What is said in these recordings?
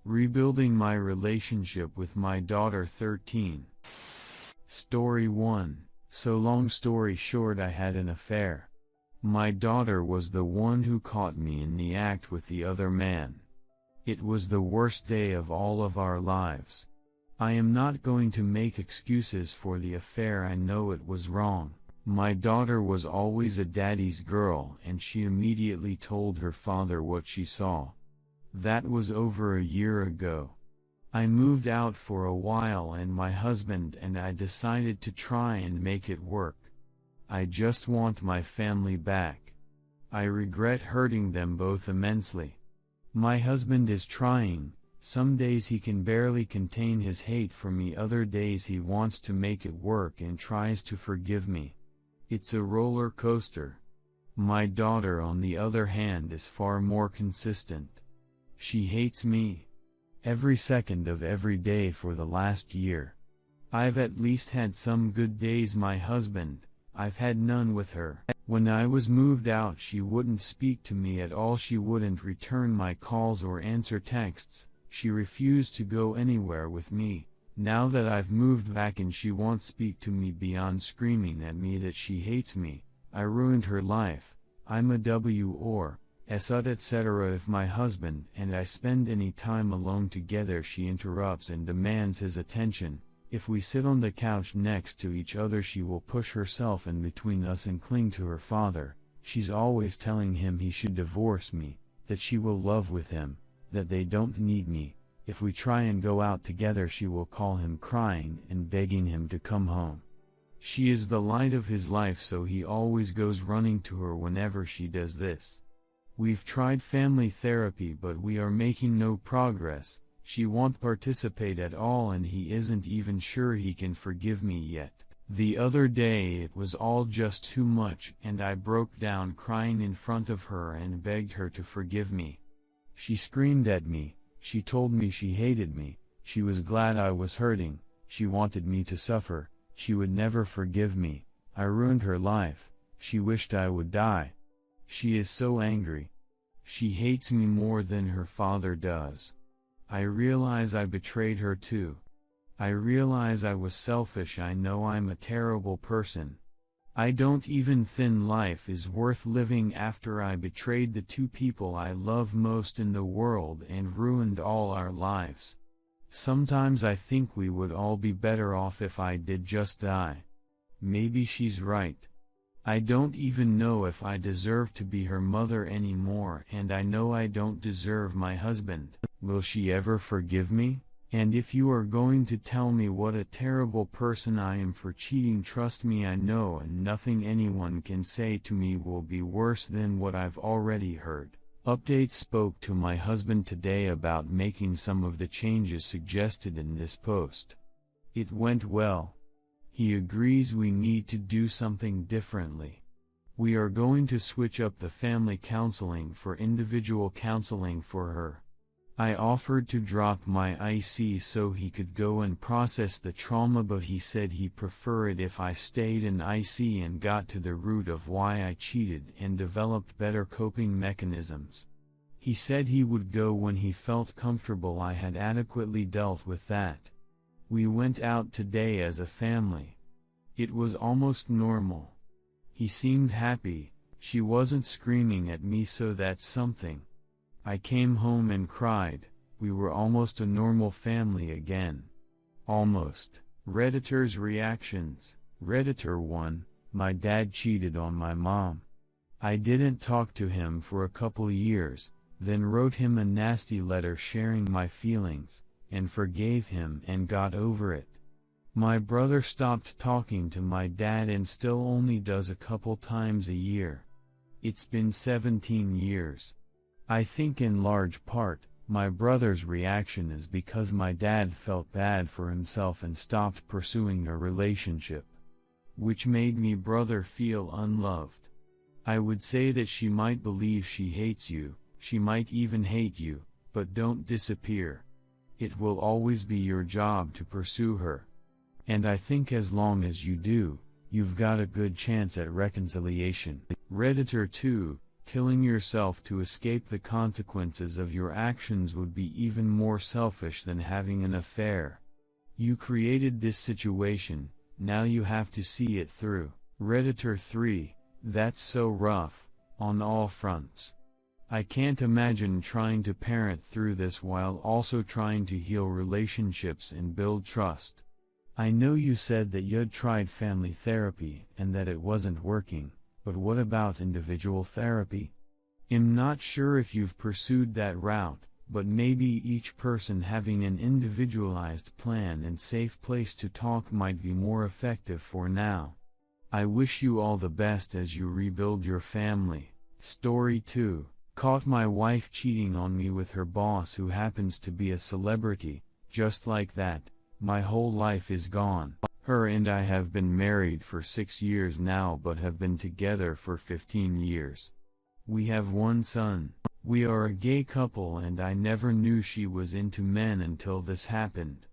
Rebuilding my relationship with my daughter 13. Story 1. So long story short, I had an affair. My daughter was the one who caught me in the act with the other man. It was the worst day of all of our lives. I am not going to make excuses for the affair. I know it was wrong. My daughter was always a daddy's girl, and she immediately told her father what she saw. That was over a year ago. I moved out for a while, and my husband and I decided to try and make it work. I just want my family back. I regret hurting them both immensely. My husband is trying. Some days he can barely contain his hate for me, other days he wants to make it work and tries to forgive me. It's a roller coaster. My daughter, on the other hand, is far more consistent. She hates me every second of every day for the last year. I've at least had some good days. My husband, I've had none with her. When I was moved out, she wouldn't speak to me at all. She wouldn't return my calls or answer texts. She refused to go anywhere with me. Now that I've moved back and she won't speak to me beyond screaming at me that she hates me. I ruined her life. I'm a etc. If my husband and I spend any time alone together, she interrupts and demands his attention. If we sit on the couch next to each other, she will push herself in between us and cling to her father. She's always telling him he should divorce me, that she will love with him, that they don't need me. If we try and go out together, she will call him crying and begging him to come home. She is the light of his life, so he always goes running to her whenever she does this. We've tried family therapy, but we are making no progress. She won't participate at all, and he isn't even sure he can forgive me yet. The other day it was all just too much, and I broke down crying in front of her and begged her to forgive me. She screamed at me. She told me she hated me. She was glad I was hurting. She wanted me to suffer. She would never forgive me. I ruined her life. She wished I would die. She is so angry. She hates me more than her father does. I realize I betrayed her too. I realize I was selfish. I know I'm a terrible person. I don't even think life is worth living after I betrayed the two people I love most in the world and ruined all our lives. Sometimes I think we would all be better off if I did just die. Maybe she's right. I don't even know if I deserve to be her mother anymore, and I know I don't deserve my husband. Will she ever forgive me? And if you are going to tell me what a terrible person I am for cheating, trust me, I know, and nothing anyone can say to me will be worse than what I've already heard. Update: spoke to my husband today about making some of the changes suggested in this post. It went well. He agrees we need to do something differently. We are going to switch up the family counseling for individual counseling for her. I offered to drop my IC so he could go and process the trauma, but he said he preferred if I stayed in IC and got to the root of why I cheated and developed better coping mechanisms. He said he would go when he felt comfortable I had adequately dealt with that. We went out today as a family. It was almost normal. He seemed happy. She wasn't screaming at me, so that's something. I came home and cried. We were almost a normal family again. Almost. Redditor's reactions. Redditor 1, my dad cheated on my mom. I didn't talk to him for a couple years, then wrote him a nasty letter sharing my feelings, and forgave him and got over it. My brother stopped talking to my dad and still only does a couple times a year. It's been 17 years. I think in large part, my brother's reaction is because my dad felt bad for himself and stopped pursuing a relationship, which made me brother feel unloved. I would say that she might believe she hates you, she might even hate you, but don't disappear. It will always be your job to pursue her. And I think as long as you do, you've got a good chance at reconciliation. Redditor 2, Killing yourself to escape the consequences of your actions would be even more selfish than having an affair. You created this situation, now you have to see it through. Redditor 3, that's so rough, on all fronts. I can't imagine trying to parent through this while also trying to heal relationships and build trust. I know you said that you'd tried family therapy and that it wasn't working, but what about individual therapy? I'm not sure if you've pursued that route, but maybe each person having an individualized plan and safe place to talk might be more effective for now. I wish you all the best as you rebuild your family. Story 2. Caught my wife cheating on me with her boss who happens to be a celebrity. Just like that, my whole life is gone. Her and I have been married for 6 years now but have been together for 15 years. We have one son. We are a gay couple and I never knew she was into men until this happened.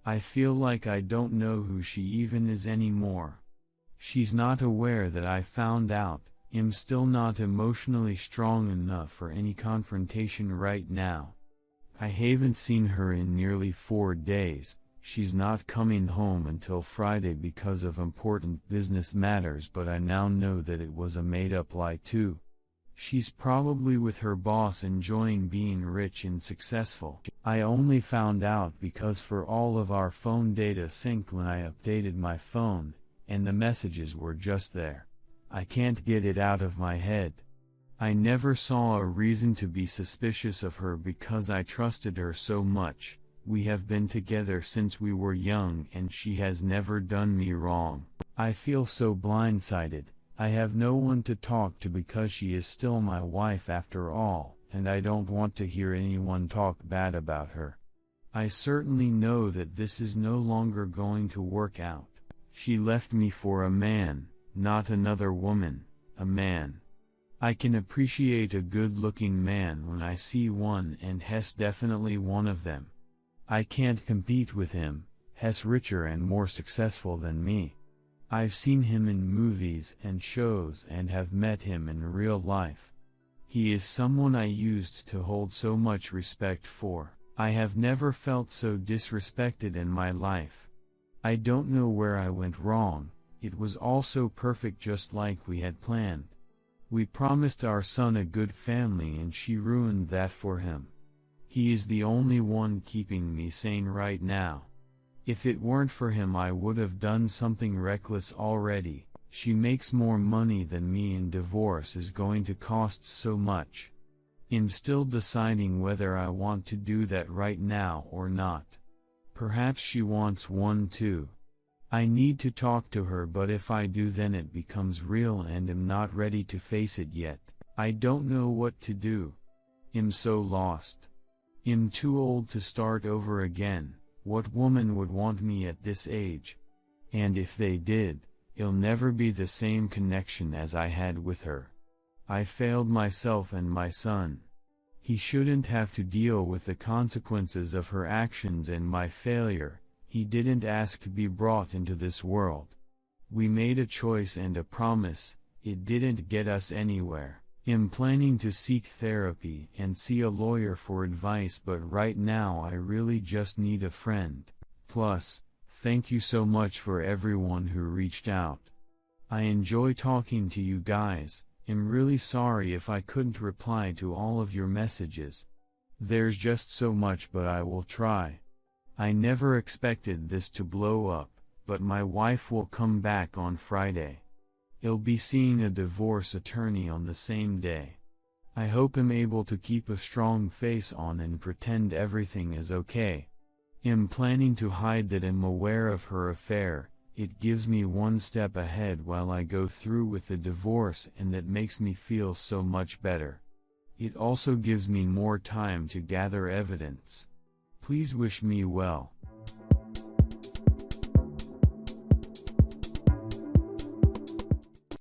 I feel like I don't know who she even is anymore. She's not aware that I found out. I'm still not emotionally strong enough for any confrontation right now. I haven't seen her in nearly 4 days. She's not coming home until Friday because of important business matters, but I now know that it was a made-up lie too. She's probably with her boss enjoying being rich and successful. I only found out because for all of our phone data synced when I updated my phone, and the messages were just there. I can't get it out of my head. I never saw a reason to be suspicious of her because I trusted her so much. We have been together since we were young and she has never done me wrong. I feel so blindsided. I have no one to talk to because she is still my wife after all, and I don't want to hear anyone talk bad about her. I certainly know that this is no longer going to work out. She left me for a man, not another woman, a man. I can appreciate a good-looking man when I see one, and Hess definitely one of them. I can't compete with him. Hess richer and more successful than me. I've seen him in movies and shows and have met him in real life. He is someone I used to hold so much respect for. I have never felt so disrespected in my life. I don't know where I went wrong. It was all so perfect, just like we had planned. We promised our son a good family and she ruined that for him. He is the only one keeping me sane right now. If it weren't for him I would have done something reckless already. She makes more money than me and divorce is going to cost so much. I'm still deciding whether I want to do that right now or not. Perhaps she wants one too. I need to talk to her, but if I do then it becomes real and I'm not ready to face it yet. I don't know what to do. I'm so lost. I'm too old to start over again. What woman would want me at this age? And if they did, it'll never be the same connection as I had with her. I failed myself and my son. He shouldn't have to deal with the consequences of her actions and my failure. He didn't ask to be brought into this world. We made a choice and a promise. It didn't get us anywhere. I'm planning to seek therapy and see a lawyer for advice, but right now I really just need a friend. Plus, thank you so much for everyone who reached out. I enjoy talking to you guys. I'm really sorry if I couldn't reply to all of your messages. There's just so much, but I will try. I never expected this to blow up, but my wife will come back on Friday. I'll be seeing a divorce attorney on the same day. I hope I'm able to keep a strong face on and pretend everything is okay. I'm planning to hide that I'm aware of her affair. It gives me one step ahead while I go through with the divorce, and that makes me feel so much better. It also gives me more time to gather evidence. Please wish me well.